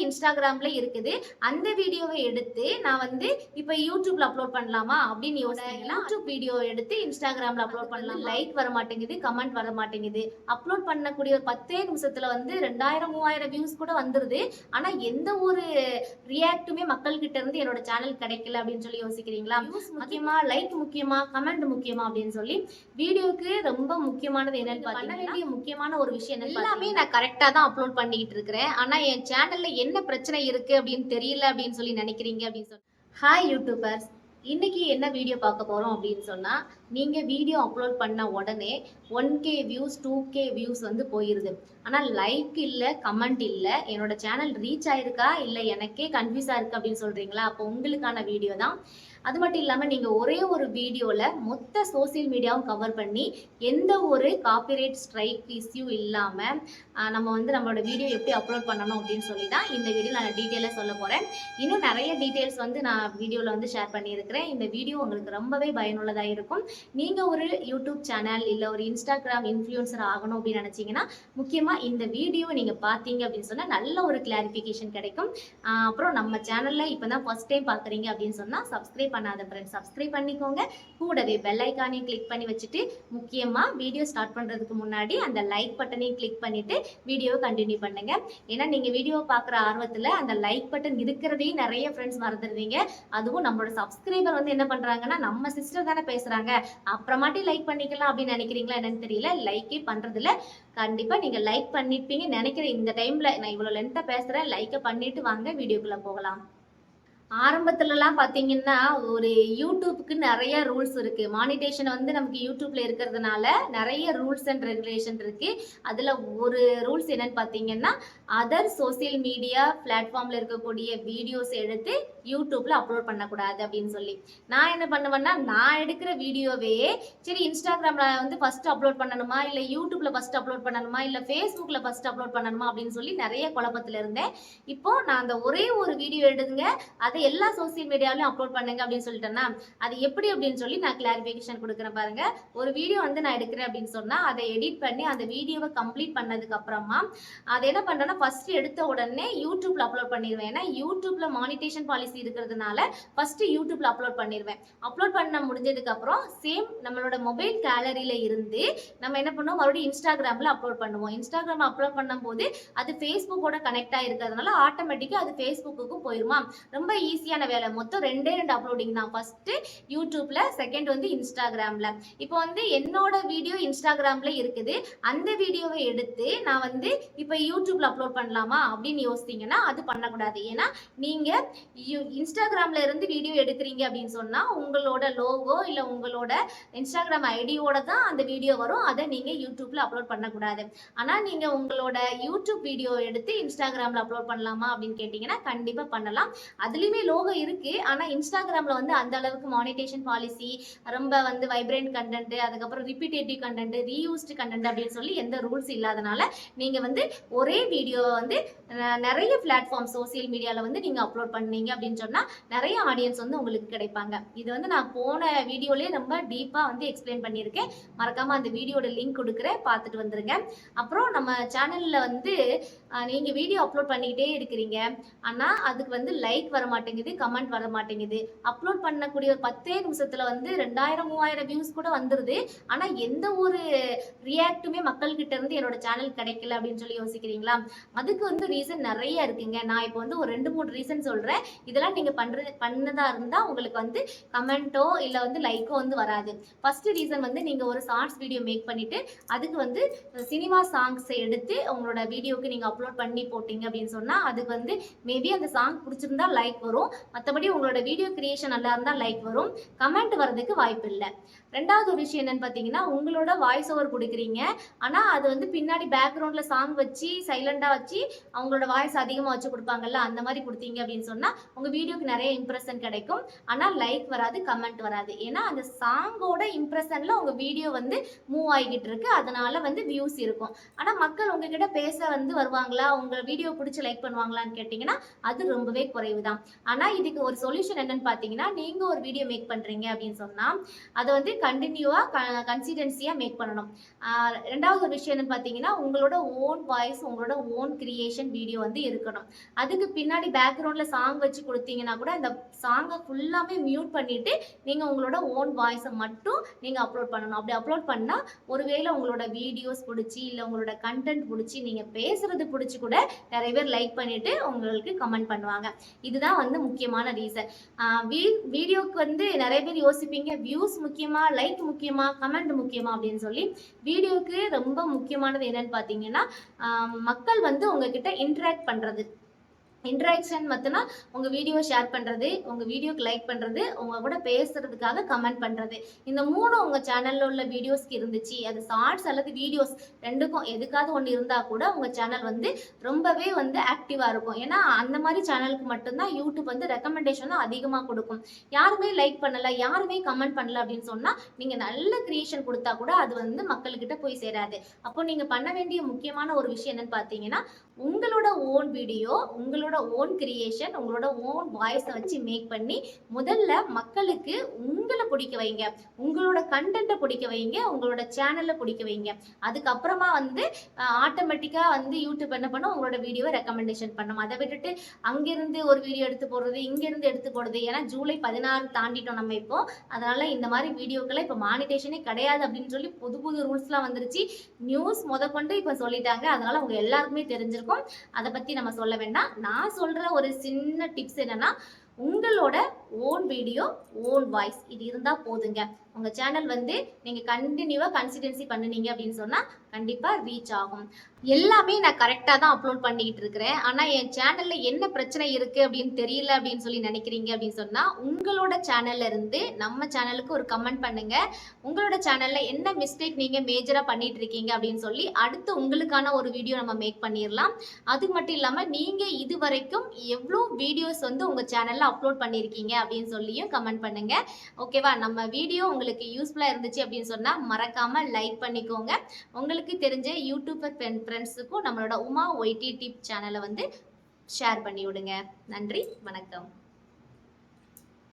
இன்ஸ்டாகிராம்ல இருக்குது. அந்த வீடியோவை எடுத்து நான் வந்து இப்ப யூடியூப்ல அப்லோட் பண்ணலாமா அப்படின்னு யோசிச்சீங்கன்னா, யூடியூப் வீடியோ எடுத்து இன்ஸ்டாகிராம்ல அப்லோட் பண்ணலாம். லைக் வர மாட்டேங்குது, கமெண்ட் வர மாட்டேங்குது. அப்லோட் பண்ணக்கூடிய ஒரு 10 நிமிஷத்துல வந்து 2000 3000 வியூஸ் கூட வந்துருது. ஆனா எந்த ஒரு ரியாக்ட்டுமே மக்கள் கிட்ட இருந்து என்னோட சேனல் கிடைக்கல அப்படின்னு சொல்லி யோசிக்கிறீங்களா? வியூஸ் முக்கியமா, லைக் முக்கியமா, கமெண்ட் முக்கியமா அப்படின்னு சொல்லி வீடியோக்கு ரொம்ப முக்கியமானது என்னன்னு பண்ண வேண்டிய முக்கியமான ஒரு விஷயம் எல்லாமே நான் கரெக்டா தான் அப்லோட் பண்ணிக்கிட்டு இருக்கிறேன். ஆனா என் சேனல்ல என்ன பிரச்சனை இருக்கு அப்படின்னு தெரியல அப்படின்னு சொல்லி நினைக்கிறீங்க அப்படின்னு சொல்லி. ஹாய் யூடியூபர்ஸ், இன்னைக்கு என்ன வீடியோ பார்க்க போறோம் அப்படின்னு சொன்னா, நீங்க வீடியோ அப்லோட் பண்ண உடனே 1K வியூஸ் 2K வியூஸ் வந்து போயிருது. ஆனா லைக் இல்ல, கமெண்ட் இல்ல, என்னோட சேனல் ரீச் ஆயிருக்கா இல்ல எனக்கே கன்ஃபியூஸா இருக்கு அப்படின்னு சொல்றீங்களா? அப்போ உங்களுக்கான வீடியோ தான். அது மட்டும் இல்லாம நீங்க ஒரே ஒரு வீடியோல மொத்த சோசியல் மீடியாவும் கவர் பண்ணி எந்த ஒரு காப்பிரைட் ஸ்ட்ரைக் இஷ்யூ இல்லாம நம்ம வந்து நம்மளோட வீடியோ எப்படி அப்லோட் பண்ணணும் அப்படின்னு சொல்லி தான் இந்த வீடியோ நான் டீட்டெயிலாக சொல்ல போறேன். இன்னும் நிறைய டீட்டெயில்ஸ் வந்து நான் வீடியோவில் வந்து ஷேர் பண்ணியிருக்கிறேன். இந்த வீடியோ உங்களுக்கு ரொம்பவே பயனுள்ளதாக இருக்கும். நீங்க ஒரு யூடியூப் சேனல் இல்லை ஒரு இன்ஸ்டாகிராம் இன்ஃப்ளூயன்சர் ஆகணும் அப்படின்னு நினைச்சீங்கன்னா முக்கியமாக இந்த வீடியோ நீங்க பார்த்தீங்க அப்படின்னு சொன்னா நல்ல ஒரு கிளாரிஃபிகேஷன் கிடைக்கும். அப்புறம் நம்ம சேனல்ல இப்போ தான் ஃபர்ஸ்ட் டைம் பார்க்குறீங்க அப்படின்னு சொன்னா சப்ஸ்கிரைப் பண்ணாத ஃப்ரெண்ட்ஸ் சப்ஸ்கிரைப் பண்ணிக்கோங்க. கூடவே பெல் ஐக்கானையும் கிளிக் பண்ணி வச்சுட்டு முக்கியமாக வீடியோ ஸ்டார்ட் பண்ணுறதுக்கு முன்னாடி அந்த லைக் பட்டனையும் கிளிக் பண்ணிட்டு வீடியோவை கண்டினியூ பண்ணுங்க. ஏன்னா நீங்க வீடியோ பார்க்குற ஆர்வத்தில் அந்த லைக் பட்டன் இருக்கிறதையும் நிறைய ஃப்ரெண்ட்ஸ் மறந்துடுவீங்க. அதுவும் நம்மளோட சப்ஸ்கிரைபர் வந்து என்ன பண்றாங்கன்னா, நம்ம சிஸ்டர் தானே பேசுறாங்க அப்புறமாட்டி லைக் பண்ணிக்கலாம் அப்படின்னு நினைக்கிறீங்களா என்னன்னு தெரியல. லைக்கே பண்றதுல கண்டிப்பா நீங்க லைக் பண்ணிருப்பீங்க நினைக்கிறேன். இந்த டைம்ல நான் இவ்வளவு லென்த்தா பேசுறேன், லைக்கை பண்ணிட்டு வாங்க வீடியோக்குள்ள போகலாம். ஆரம்பத்துலலாம் பார்த்தீங்கன்னா, ஒரு யூடியூப்க்கு நெறைய ரூல்ஸ் இருக்கு. மானிட்டேஷன் வந்து நமக்கு யூடியூப்ல இருக்கிறதுனால நெறைய ரூல்ஸ் அண்ட் ரெகுலேஷன் இருக்கு. அதுல ஒரு ரூல்ஸ் என்னன்னு பார்த்தீங்கன்னா, அதர் சோசியல் மீடியா பிளாட்ஃபார்ம்ல இருக்கக்கூடிய வீடியோஸ் எடுத்து யூடியூப்ல அப்லோட் பண்ணக்கூடாது அப்படின்னு சொல்லி. நான் என்ன பண்ணுவேன்னா, நான் எடுக்கிற வீடியோவே சரி இன்ஸ்டாகிராம்ல வந்து ஃபர்ஸ்ட் அப்லோட் பண்ணணுமா, இல்ல யூடியூப்ல ஃபர்ஸ்ட் அப்லோட் பண்ணணுமா, இல்ல ஃபேஸ்புக்ல ஃபர்ஸ்ட் அப்லோட் பண்ணணுமா அப்படின்னு சொல்லி நெறைய குழப்பத்துல இருந்தேன். இப்போ நான் அந்த ஒரே ஒரு வீடியோ எடுங்க அதை எல்லா சோசியல் மீடியாவிலும் அப்லோட் பண்ணுங்க அப்படின்னு சொல்லிட்டேன்னா அது எப்படி அப்படின்னு சொல்லி நான் கிளாரிஃபிகேஷன் கொடுக்குறேன் பாருங்க. ஒரு வீடியோ வந்து நான் எடுக்கிறேன் அப்படின்னு சொன்னா அதை எடிட் பண்ணி அந்த வீடியோவை கம்ப்ளீட் பண்ணதுக்கு அப்புறமா அதை என்ன பண்றேன்னா ஃபர்ஸ்ட் எடுத்த உடனே யூடியூப்ல அப்லோட் பண்ணிடுவேன். ஏன்னா யூடியூப்ல மானிட்டேஷன் பாலிசி இருக்கிறதுனால ஃபர்ஸ்ட் யூடியூப்ல அப்லோட் பண்ணிடுவேன். அப்லோட் பண்ண முடிஞ்சதுக்கு அப்புறம் சேம் நம்மளோட மொபைல் கேலரியில இருந்து நம்ம என்ன பண்ணுவோம் மறுபடியும் இன்ஸ்டாகிராம்ல அப்லோட் பண்ணுவோம். இன்ஸ்டாகிராம் அப்லோட் பண்ணும்போது அது ஃபேஸ்புக்கோட கனெக்ட் ஆயிருக்கிறதுனால ஆட்டோமேட்டிக்கா அது ஃபேஸ்புக்குக்கும் போயிருமா. ரொம்ப ஈஸியான வேலை. மொத்தம் ரெண்டே அப்லோடிங் தான். ஃபர்ஸ்ட் யூடியூப்ல, செகண்ட் வந்து இன்ஸ்டாகிராம்ல. இப்போ வந்து என்னோட வீடியோ இன்ஸ்டாகிராம்ல இருக்குது. அந்த வீடியோவை எடுத்து நான் வந்து இப்போ யூடியூப்ல அப்லோட் பண்ணலாமா அப்படின்னு யோசித்தீங்கன்னா அது பண்ணக்கூடாது. ஏன்னா நீங்க இன்ஸ்டாகிராம்ல இருந்து வீடியோ எடுக்கிறீங்க அப்படின்னு சொன்னா உங்களோட லோகோ இல்ல உங்களோட இன்ஸ்டாகிராம் ஐடியோட தான் அந்த வீடியோ வரும். அதை நீங்க யூடியூப்ல அப்லோட் பண்ணக்கூடாது. ஆனா நீங்க உங்களோட யூடியூப் வீடியோ எடுத்து இன்ஸ்டாகிராம்ல அப்லோட் பண்ணலாமா அப்படின்னு கேட்டீங்கன்னா கண்டிப்பா பண்ணலாம். அதுலயுமே லோகோ இருக்கு. ஆனா இன்ஸ்டாகிராம்ல வந்து அந்த அளவுக்கு மானிட்டேஷன் பாலிசி ரொம்ப வந்து வைப்ரண்ட் கண்டென்ட், அதுக்கப்புறம் ரிப்பீட்டேட்டிவ் கண்டென்ட், ரீயூஸ்டு கண்டென்ட் அப்படின்னு சொல்லி எந்த ரூல்ஸ் இல்லாதனால நீங்க வந்து ஒரே வீடியோ வந்து நிறைய பிளாட்ஃபார்ம் சோசியல் மீடியால வந்து நீங்க அப்லோட் பண்ணீங்க அப்படின்னு சொன்னா நிறைய ஆடியன்ஸ் வந்து உங்களுக்கு கிடைப்பாங்க. இது வந்து நான் போன வீடியோலயே ரொம்ப டீப்பா வந்து எக்ஸ்பிளைன் பண்ணியிருக்கேன். மறக்காம அந்த வீடியோட லிங்க் கொடுக்குறேன், பார்த்துட்டு வந்துருங்க. அப்புறம் நம்ம சேனல்ல வந்து நீங்க வீடியோ அப்லோட் பண்ணிக்கிட்டே இருக்கிறீங்க. ஆனா அதுக்கு வந்து லைக் வர மாட்டேங்குது, கமெண்ட் வர மாட்டேங்குது. அப்லோட் பண்ணக்கூடிய ஒரு 10 நிமிஷத்துல வந்து 2000 3000 வியூஸ் கூட வந்துருது. ஆனா எந்த ஒரு ரியாக்ட்டுமே மக்கள் கிட்ட இருந்து என்னோட சேனல் கிடைக்கல அப்படின்னு சொல்லி யோசிக்கிறீங்களா? அதுக்கு வந்து ரீசன் நிறைய இருக்குங்க. நான் இப்போ வந்து ஒரு 2-3 ரீசன் சொல்றேன். இதெல்லாம் நீங்க பண்ணதா இருந்தா உங்களுக்கு வந்து கமெண்ட்டோ இல்ல வந்து லைக்கோ வந்து வராது. ஃபர்ஸ்ட் ரீசன் வந்து நீங்க ஒரு ஷார்ட்ஸ் வீடியோ மேக் பண்ணிட்டு அதுக்கு வந்து சினிமா சாங்ஸ் எடுத்து உங்களோட வீடியோக்கு நீங்க அப்லோட் பண்ணி போட்டீங்க அப்படின்னு சொன்னா அதுக்கு வந்து மேபி அந்த சாங் பிடிச்சிருந்தா லைக் வரும். மற்றபடி உங்களோட வீடியோ கிரியேஷன் நல்லா இருந்தா லைக் வரும். கமெண்ட் வரதுக்கு வாய்ப்பு இல்லை. ரெண்டாவது ஒரு விஷயம் என்னன்னு பார்த்தீங்கன்னா, உங்களோட வாய்ஸ் ஓவர் கொடுக்குறீங்க. ஆனால் அது வந்து பின்னாடி பேக்ரவுண்ட்ல சாங் வச்சு சைலண்டா வச்சு அவங்களோட வாய்ஸ் அதிகமாக வச்சு கொடுப்பாங்கல்ல, அந்த மாதிரி கொடுத்தீங்க அப்படின்னு சொன்னா உங்க வீடியோக்கு நிறைய இம்ப்ரெஷன் கிடைக்கும். ஆனால் லைக் வராது, கமெண்ட் வராது. ஏன்னா அந்த சாங்கோட இம்ப்ரெஷன்ல உங்க வீடியோ வந்து மூவ் ஆகிக்கிட்டு இருக்கு. அதனால வந்து வியூஸ் இருக்கும். ஆனால் மக்கள் உங்ககிட்ட பேச வந்து வருவாங்களா, உங்க வீடியோ பிடிச்சி லைக் பண்ணுவாங்களான்னு கேட்டீங்கன்னா அது ரொம்பவே குறைவு தான். ஆனா இதுக்கு ஒரு சொல்யூஷன் என்னன்னு பாத்தீங்கன்னா, நீங்க ஒரு வீடியோ மேக் பண்றீங்க அப்படின்னு சொன்னா அதை வந்து கண்டினியூவா கன்சிஸ்டன்சியா மேக் பண்ணணும். ரெண்டாவது ஒரு விஷயம் என்னன்னு பாத்தீங்கன்னா, உங்களோட ஓன் வாய்ஸ், உங்களோட ஓன் கிரியேஷன் வீடியோ வந்து இருக்கணும். அதுக்கு பின்னாடி பேக்ரவுண்ட்ல சாங் வச்சு கொடுத்தீங்கன்னா கூட அந்த சாங்கை ஃபுல்லாமே மியூட் பண்ணிட்டு நீங்க உங்களோட ஓன் வாய்ஸை மட்டும் நீங்க அப்லோட் பண்ணணும். அப்படி அப்லோட் பண்ணா ஒருவேளை உங்களோட வீடியோஸ் பிடிச்சி இல்ல உங்களோட கண்டென்ட் பிடிச்சி நீங்க பேசுறது பிடிச்சி கூட நிறைய பேர் லைக் பண்ணிட்டு உங்களுக்கு கமெண்ட் பண்ணுவாங்க. இதுதான் வந்து முக்கியமான ரீசன். வீடியோக்கு வந்து நிறைய பேர் யோசிப்பீங்க, வியூஸ் முக்கியமா, லைக் முக்கியமா, கமெண்ட் முக்கியமா அப்படின்னு சொல்லி. வீடியோக்கு ரொம்ப முக்கியமானது என்னன்னு பாத்தீங்கன்னா மக்கள் வந்து உங்ககிட்ட இன்டராக்ட் பண்றது. இன்ட்ராக்ஷன் மத்தனா உங்க வீடியோ ஷேர் பண்றது, உங்க வீடியோக்கு லைக் பண்றது, உங்க கூட பேசுறதுக்காக கமெண்ட் பண்றது. இந்த மூணு உங்க சேனல்ல உள்ள வீடியோஸ்க்கு இருந்துச்சு, அது ஷார்ட்ஸ் அல்லது வீடியோஸ் ரெண்டுக்கும் எதுக்காவது ஒன்று இருந்தா கூட உங்க சேனல் வந்து ரொம்பவே வந்து ஆக்டிவா இருக்கும். ஏன்னா அந்த மாதிரி சேனலுக்கு மட்டும்தான் யூடியூப் வந்து ரெக்கமெண்டேஷனும் அதிகமா கொடுக்கும். யாருமே லைக் பண்ணல, யாருமே கமெண்ட் பண்ணல அப்படின்னு சொன்னா நீங்க நல்ல கிரியேஷன் கொடுத்தா கூட அது வந்து மக்கள்கிட்ட போய் சேராது. அப்போ நீங்க பண்ண வேண்டிய முக்கியமான ஒரு விஷயம் என்னன்னு பாத்தீங்கன்னா, உங்களோட ஓன் வீடியோ, உங்களோட ஓன் கிரியேஷன், உங்களோட ஓன் வாய்ஸை வச்சு மேக் பண்ணி முதல்ல மக்களுக்கு உங்களை பிடிக்க வைங்க, உங்களோட கண்டென்ட்டை பிடிக்க வைங்க, உங்களோட சேனல்ல பிடிக்க வைங்க. அதுக்கப்புறமா வந்து ஆட்டோமேட்டிக்கா வந்து யூடியூப் என்ன பண்ணும், உங்களோட வீடியோவை ரெக்கமெண்டேஷன் பண்ணும். அதை விட்டுட்டு அங்கிருந்து ஒரு வீடியோ எடுத்து போடுறது, இங்கிருந்து எடுத்து போடுறது. ஏன்னா ஜூலை 16 தாண்டிட்டோம் நம்ம இப்போ. அதனால இந்த மாதிரி வீடியோக்கெல்லாம் இப்போ மானிட்டேஷனே கிடையாது அப்படின்னு சொல்லி புது புது ரூல்ஸ்லாம் வந்துருச்சு. நியூஸ் முதற்கொண்டு இப்போ சொல்லிட்டாங்க. அதனால உங்க எல்லாருக்குமே தெரிஞ்சிருக்கும். அதை பத்தி நம்ம சொல்ல வேண்டாம். நான் சொல்ற ஒரு சின்ன டிப்ஸ் என்னன்னா, உங்களோட ஓன் வீடியோ, ஓன் வாய்ஸ் இது இருந்தா போதுங்க. உங்க சேனல் வந்து நீங்க கண்டினியூவா கன்சிஸ்டன்சி பண்ணுனீங்க அப்படின்னு சொன்னா கண்டிப்பா ரீச் ஆகும். எல்லாமே நான் கரெக்டா தான் அப்லோட் பண்ணிக்கிட்டு இருக்கிறேன். ஆனா என் சேனல்ல என்ன பிரச்சனை இருக்கு அப்படின்னு தெரியல அப்படின்னு சொல்லி நினைக்கிறீங்க அப்படின்னு சொன்னா, உங்களோட சேனல்ல இருந்து நம்ம சேனலுக்கு ஒரு கமெண்ட் பண்ணுங்க. உங்களோட சேனல்ல என்ன மிஸ்டேக் நீங்க மேஜரா பண்ணிட்டு இருக்கீங்க அப்படின்னு சொல்லி அடுத்து உங்களுக்கான ஒரு வீடியோ நம்ம மேக் பண்ணிடலாம். அது மட்டும் இல்லாம நீங்க இது வரைக்கும் எவ்வளோ வீடியோஸ் வந்து உங்க சேனல்ல அப்லோட் பண்ணிருக்கீங்க அப்படின்னு சொல்லியும் கமெண்ட் பண்ணுங்க. ஓகேவா? நம்ம வீடியோ உங்களுக்கு யூஸ்ஃபுல்லா இருந்துச்சு அப்படின்னு சொன்னா மறக்காம லைக் பண்ணிக்கோங்க. உங்களுக்கு தெரிஞ்ச யூடியூபர் ஃப்ரெண்ட்ஸுக்கும் நம்மளோட உமா ஒய்டி டிப் சேனலை வந்து ஷேர் பண்ணி விடுங்க. நன்றி, வணக்கம்.